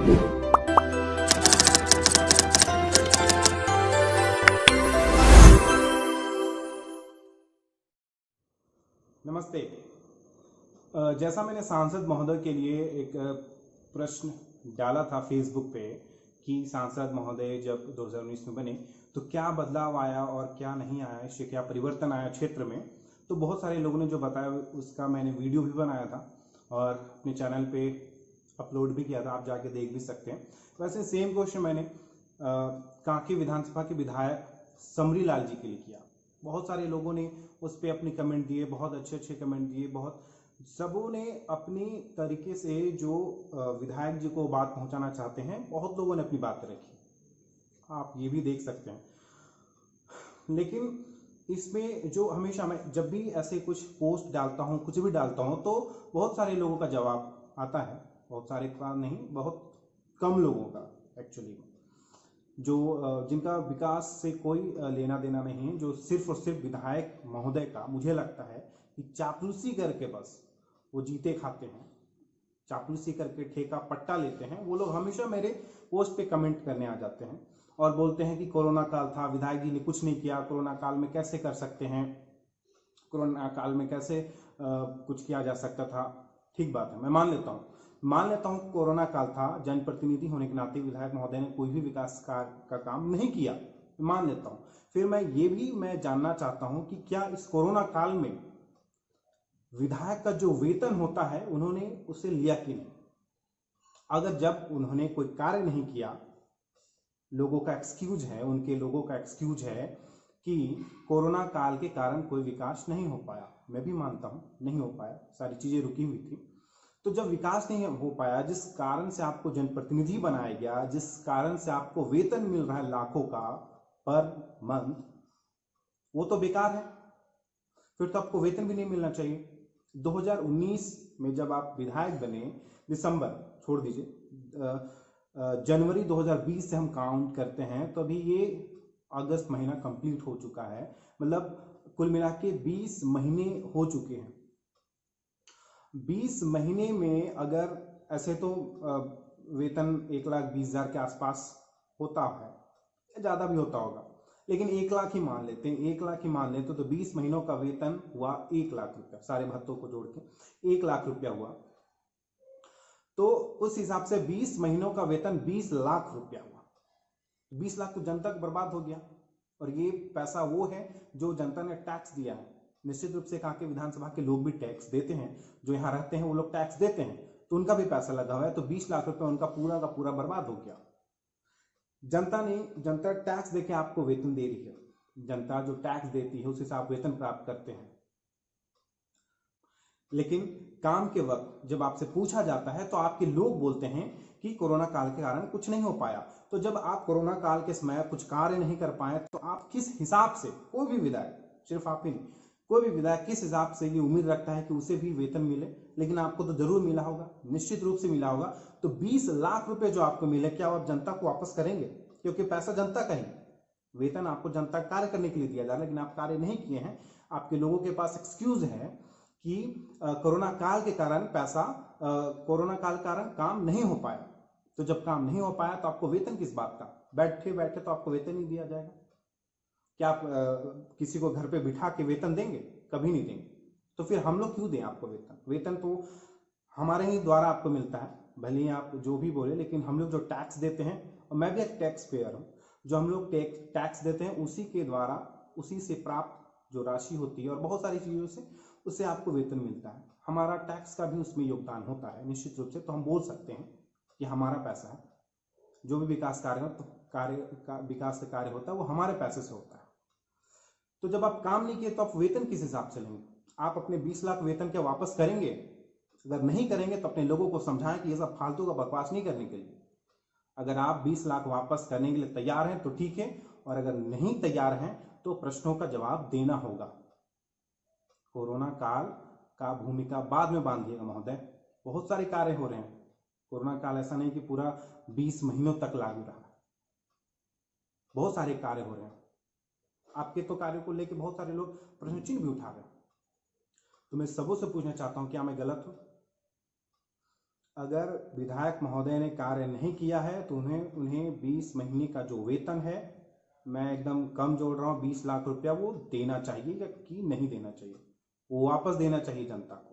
नमस्ते। जैसा मैंने सांसद महोदय के लिए एक प्रश्न डाला था फेसबुक पे कि सांसद महोदय जब 2019 में बने तो क्या बदलाव आया और क्या नहीं आया, इससे क्या परिवर्तन आया क्षेत्र में, तो बहुत सारे लोगों ने जो बताया उसका मैंने वीडियो भी बनाया था और अपने चैनल पे अपलोड भी किया था, आप जाके देख भी सकते हैं। वैसे सेम क्वेश्चन मैंने कांके विधानसभा के विधायक समरी लाल जी के लिए किया। बहुत सारे लोगों ने उस पर अपने कमेंट दिए, बहुत अच्छे अच्छे कमेंट दिए, बहुत सबों ने अपनी तरीके से जो विधायक जी को बात पहुंचाना चाहते हैं, बहुत लोगों ने अपनी बात रखी, आप ये भी देख सकते हैं। लेकिन इसमें जो हमेशा मैं जब भी ऐसे कुछ पोस्ट डालता हूँ, कुछ भी डालता हूँ, तो बहुत सारे लोगों का जवाब आता है, बहुत सारे का नहीं, बहुत कम लोगों का एक्चुअली, जो जिनका विकास से कोई लेना देना नहीं है, जो सिर्फ और सिर्फ विधायक महोदय का मुझे लगता है कि चापलूसी करके बस वो जीते खाते हैं, चापलूसी करके ठेका पट्टा लेते हैं। वो लोग हमेशा मेरे पोस्ट पे कमेंट करने आ जाते हैं और बोलते हैं कि कोरोना काल था, विधायक जी ने कुछ नहीं किया, कोरोना काल में कैसे कर सकते हैं, कोरोना काल में कैसे कुछ किया जा सकता था। ठीक बात है, मैं मान लेता हूं कोरोना काल था, जनप्रतिनिधि होने के नाते विधायक महोदय ने कोई भी विकास कार्य का काम नहीं किया, मान लेता हूं। फिर मैं जानना चाहता हूं कि क्या इस कोरोना काल में विधायक का जो वेतन होता है उन्होंने उसे लिया कि नहीं। अगर जब उन्होंने कोई कार्य नहीं किया, लोगों का एक्सक्यूज है, उनके लोगों का एक्सक्यूज है कि कोरोना काल के कारण कोई विकास नहीं हो पाया, मैं भी मानता हूं नहीं हो पाया, सारी चीजें रुकी हुई थी। तो जब विकास नहीं हो पाया, जिस कारण से आपको जनप्रतिनिधि बनाया गया, जिस कारण से आपको वेतन मिल रहा है लाखों का पर मंथ, वो तो बेकार है, फिर तो आपको वेतन भी नहीं मिलना चाहिए। 2019 में जब आप विधायक बने, दिसंबर छोड़ दीजिए, जनवरी 2020 से हम काउंट करते हैं तो अभी ये अगस्त महीना कंप्लीट हो चुका है, मतलब कुल मिला के 20 महीने हो चुके हैं। 20 महीने में अगर ऐसे तो वेतन 1,20,000 के आसपास होता है, ज़्यादा भी होता होगा, लेकिन 1 लाख ही मान लेते हैं, 1 लाख ही मान लेते तो 20 महीनों का वेतन हुआ 1 लाख रुपया, सारे भत्तों को जोड़ के 1 लाख रुपया हुआ। तो उस हिसाब से 20 महीनों का वेतन 20 लाख रुपया हुआ। 20 लाख तो जनता को बर्बाद हो गया, और ये पैसा वो है जो जनता ने टैक्स दिया है। निश्चित रूप से कांके विधानसभा के लोग भी टैक्स देते हैं, जो यहाँ रहते हैं वो लोग टैक्स देते हैं, तो उनका भी पैसा लगा हुआ है, तो 20 लाख रुपया उनका पूरा का पूरा बर्बाद हो गया। जनता टैक्स देके आपको वेतन दे रही है, जनता जो टैक्स देती है उससे आप वेतन प्राप्त करते हैं। लेकिन काम के वक्त जब आपसे पूछा जाता है तो आपके लोग बोलते हैं कि कोरोना काल के कारण कुछ नहीं हो पाया। तो जब आप कोरोना काल के समय कुछ कार्य नहीं कर पाए, तो आप किस हिसाब से, कोई भी विधायक, सिर्फ आप ही नहीं, कोई भी विधायक किस हिसाब से ये उम्मीद रखता है कि उसे भी वेतन मिले। लेकिन आपको तो जरूर मिला होगा, निश्चित रूप से मिला होगा। तो 20 लाख रुपए जो आपको मिले, क्या आप जनता को वापस करेंगे? क्योंकि पैसा जनता का ही, वेतन आपको जनता कार्य करने के लिए दिया जा रहा है, लेकिन आप कार्य नहीं किए हैं। आपके लोगों के पास एक्सक्यूज है कि कोरोना काल के कारण कोरोना काल के कारण काम नहीं हो पाया। तो जब काम नहीं हो पाया तो आपको वेतन किस बात का? बैठे बैठे तो आपको वेतन ही दिया जाएगा। क्या आप किसी को घर पे बिठा के वेतन देंगे? कभी नहीं देंगे। तो फिर हम लोग क्यों दें आपको वेतन? वेतन तो हमारे ही द्वारा आपको मिलता है, भले ही आप जो भी बोले, लेकिन हम लोग जो टैक्स देते हैं, और मैं भी एक टैक्स पेयर हूँ, जो हम लोग टैक्स देते हैं उसी के द्वारा, उसी से प्राप्त जो राशि होती है और बहुत सारी चीज़ों से, उससे आपको वेतन मिलता है। हमारा टैक्स का भी उसमें योगदान होता है निश्चित रूप से। तो हम बोल सकते हैं कि हमारा पैसा है, जो भी विकास विकास का कार्य होता है वो हमारे पैसे से होता है। तो जब आप काम नहीं किए तो आप वेतन किस हिसाब से लेंगे? आप अपने 20 लाख वेतन क्या वापस करेंगे? अगर नहीं करेंगे तो अपने लोगों को समझाएं कि ये सब फालतू का बकवास नहीं करने के लिए। अगर आप 20 लाख वापस करने के लिए तैयार हैं तो ठीक है, और अगर नहीं तैयार हैं तो प्रश्नों का जवाब देना होगा। कोरोना काल का भूमिका बाद में बांधिएगा महोदय, बहुत सारे कार्य हो रहे हैं। कोरोना काल ऐसा नहीं कि पूरा 20 महीनों तक लागू रहा, बहुत सारे कार्य हो रहे हैं। आपके तो कार्यों को लेकर बहुत सारे लोग प्रश्न चिन्ह भी उठा रहे हैं। तो मैं सबों से पूछना चाहता हूं, क्या मैं गलत हूं? अगर विधायक महोदय ने कार्य नहीं किया है तो उन्हें 20 महीने का जो वेतन है, मैं एकदम कम जोड़ रहा हूँ, 20 लाख रुपया वो देना चाहिए या कि नहीं देना चाहिए, वो वापस देना चाहिए जनता को।